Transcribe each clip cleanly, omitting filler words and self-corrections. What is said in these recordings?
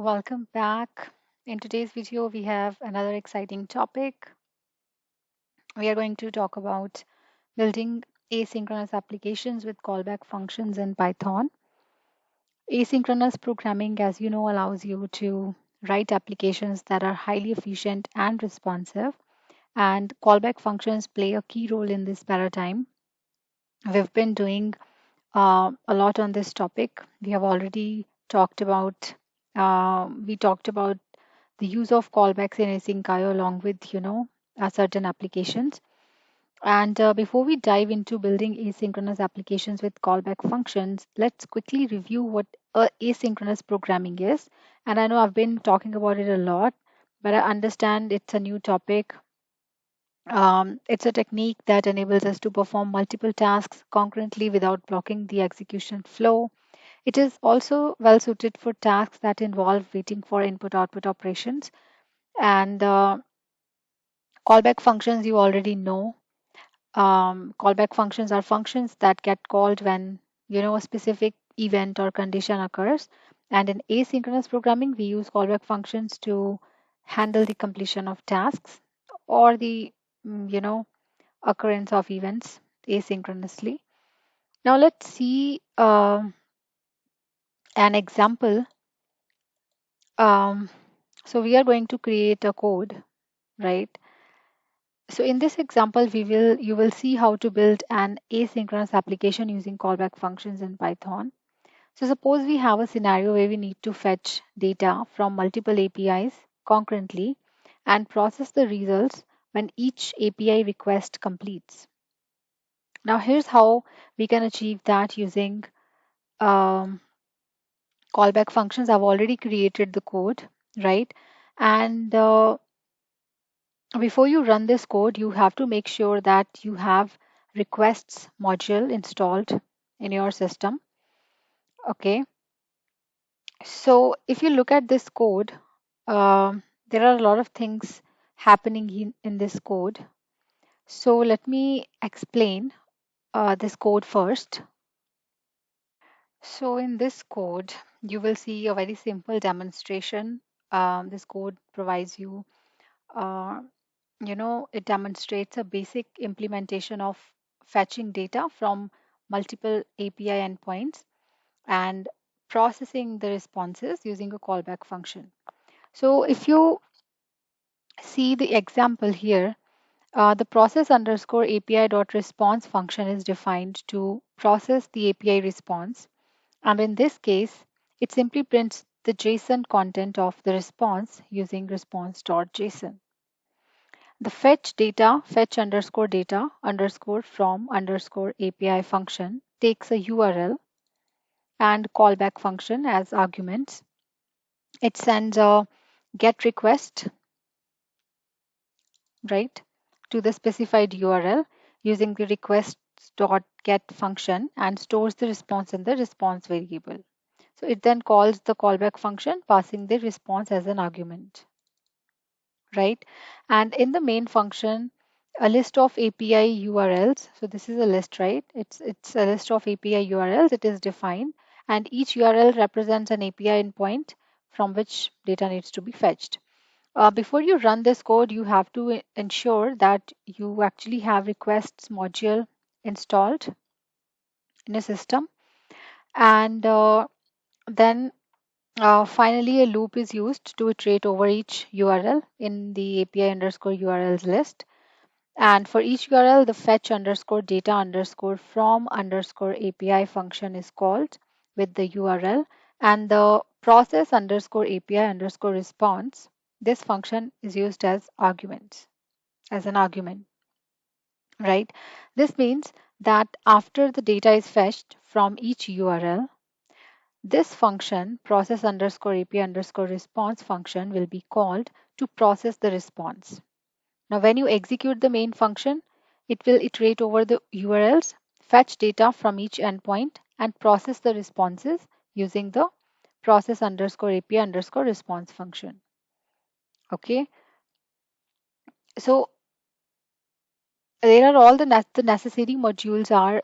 Welcome back. In today's video, we have another exciting topic. We are going to talk about building asynchronous applications with callback functions in Python. Asynchronous programming, as you know, allows you to write applications that are highly efficient and responsive, and callback functions play a key role in this paradigm. We've been doing a lot on this topic. We have already talked about the use of callbacks in async along with certain applications. And before we dive into building asynchronous applications with callback functions, let's quickly review what asynchronous programming is. And I know I've been talking about it a lot, but I understand it's a new topic. It's a technique that enables us to perform multiple tasks concurrently without blocking the execution flow. It is also well suited for tasks that involve waiting for input output operations. And callback functions, you already know. Callback functions are functions that get called when a specific event or condition occurs. And in asynchronous programming, we use callback functions to handle the completion of tasks or the occurrence of events asynchronously. Now let's see an example. Um, so we are going to create a code, right? So in this example, you will see how to build an asynchronous application using callback functions in Python. So suppose we have a scenario where we need to fetch data from multiple APIs concurrently and process the results when each API request completes. Now here's how we can achieve that using um, callback functions. I've already created the code, right? And before you run this code, you have to make sure that you have requests module installed in your system. Okay. So if you look at this code, there are a lot of things happening in this code. So let me explain this code first. So in this code, you will see a very simple demonstration. This code provides you uh, it demonstrates a basic implementation of fetching data from multiple API endpoints and processing the responses using a callback function. So if you see the example here, the process underscore API dot response function is defined to process the API response. And in this case, it simply prints the JSON content of the response using response.json. The fetch underscore data underscore from underscore API function takes a URL and callback function as arguments. It sends a get request, right, to the specified URL using the request.get function and stores the response in the response variable. So it then calls the callback function, passing the response as an argument, right? And in the main function, a list of API URLs. So this is a list, right? It's a list of API URLs. It is defined, and each URL represents an API endpoint from which data needs to be fetched. Before you run this code, you have to ensure that you actually have requests module installed in a system, and then finally, a loop is used to iterate over each URL in the API underscore URLs list. And for each URL, the fetch underscore data underscore from underscore API function is called with the URL, and the process underscore API underscore response. This function is used as an argument, right? This means that after the data is fetched from each URL, this function, process underscore API underscore response function, will be called to process the response. Now, when you execute the main function, it will iterate over the URLs, fetch data from each endpoint, and process the responses using the process underscore API underscore response function. Okay, so there are all the necessary modules are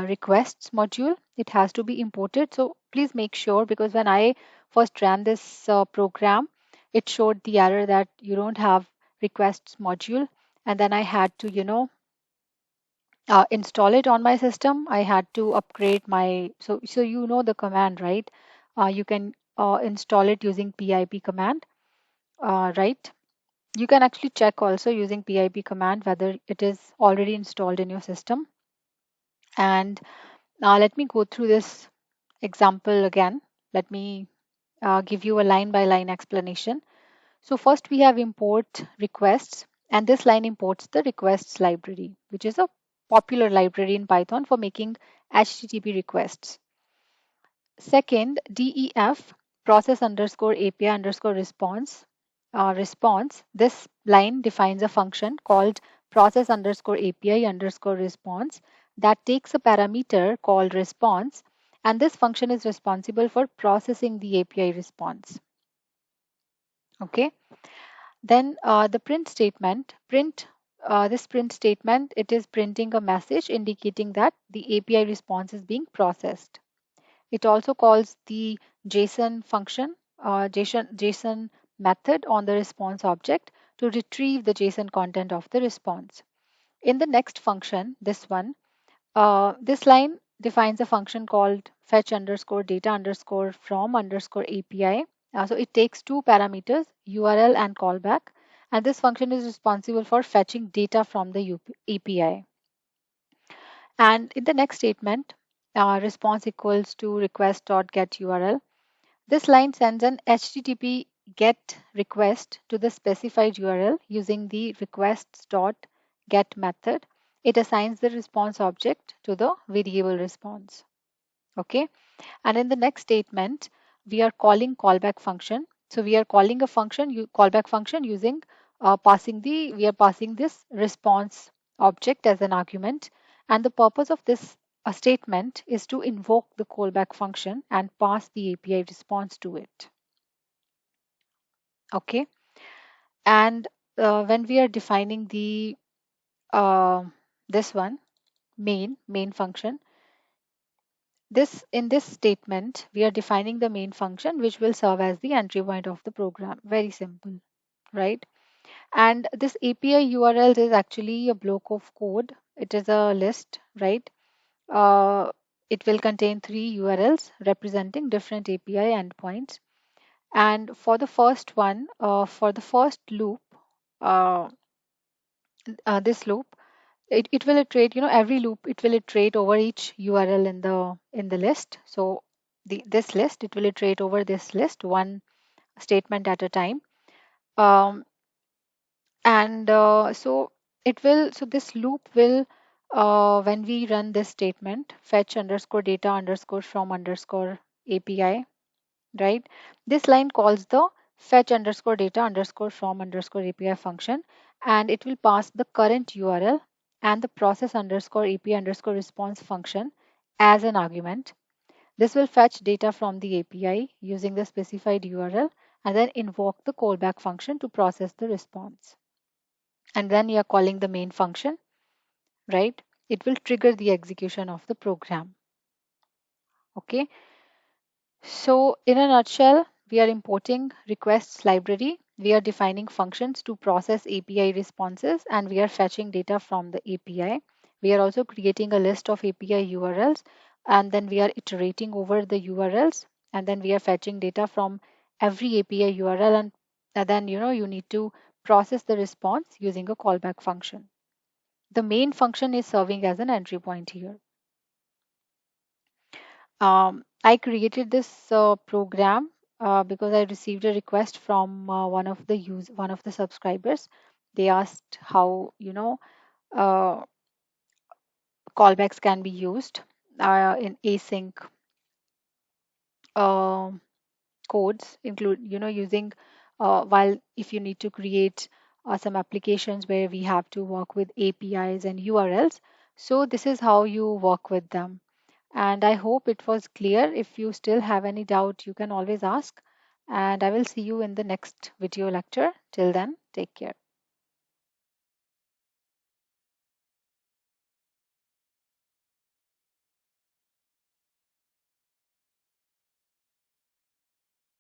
requests module. It has to be imported. So please make sure, because when I first ran this program, it showed the error that you don't have requests module. And then I had to, install it on my system. I had to upgrade my, so you know the command, right? You can install it using pip command, right? You can actually check also using pip command whether it is already installed in your system. And now let me go through this example again. Let me give you a line by line explanation. So first we have import requests, and this line imports the requests library, which is a popular library in Python for making HTTP requests. Second, DEF, process underscore API underscore response. This line defines a function called process underscore API underscore response that takes a parameter called response, and this function is responsible for processing the API response. Okay. Then the print statement, this print statement, it is printing a message indicating that the API response is being processed. It also calls the JSON function, JSON method on the response object to retrieve the JSON content of the response. In the next function, this line defines a function called fetch underscore data underscore from underscore API. So it takes two parameters, URL and callback, and this function is responsible for fetching data from the API. And in the next statement, response equals to request.getURL. This line sends an HTTP GET request to the specified URL using the requests.get method. It assigns the response object to the variable response. Okay. And in the next statement, we are calling callback function. So we are calling a function, callback function using we are passing this response object as an argument. And the purpose of this statement is to invoke the callback function and pass the API response to it. Okay. And when we are defining the this one main function, in this statement, we are defining the main function, which will serve as the entry point of the program. Very simple, right? And this API URL is actually a block of code. It is a list, right? Uh, it will contain 3 URLs representing different API endpoints. And for the first one, for the first loop, uh, this loop, it will iterate, every loop, it will iterate over each URL in the list. So this list, it will iterate over this list one statement at a time. And so this loop will, when we run this statement, fetch underscore data underscore from underscore API, right? This line calls the fetch underscore data underscore from underscore API function, and it will pass the current URL and the process underscore API underscore response function as an argument. This will fetch data from the API using the specified URL and then invoke the callback function to process the response. And then you are calling the main function, right? It will trigger the execution of the program. Okay. So in a nutshell, we are importing requests library. We are defining functions to process API responses, and we are fetching data from the API. We are also creating a list of API URLs, and then we are iterating over the URLs, and then we are fetching data from every API URL, and then you need to process the response using a callback function. The main function is serving as an entry point here. I created this program because I received a request from one of the subscribers. They asked how uh, callbacks can be used in async uh, codes, include using while if you need to create some applications where we have to work with APIs and URLs. So this is how you work with them. And I hope it was clear. If you still have any doubt, you can always ask. And I will see you in the next video lecture. Till then, take care.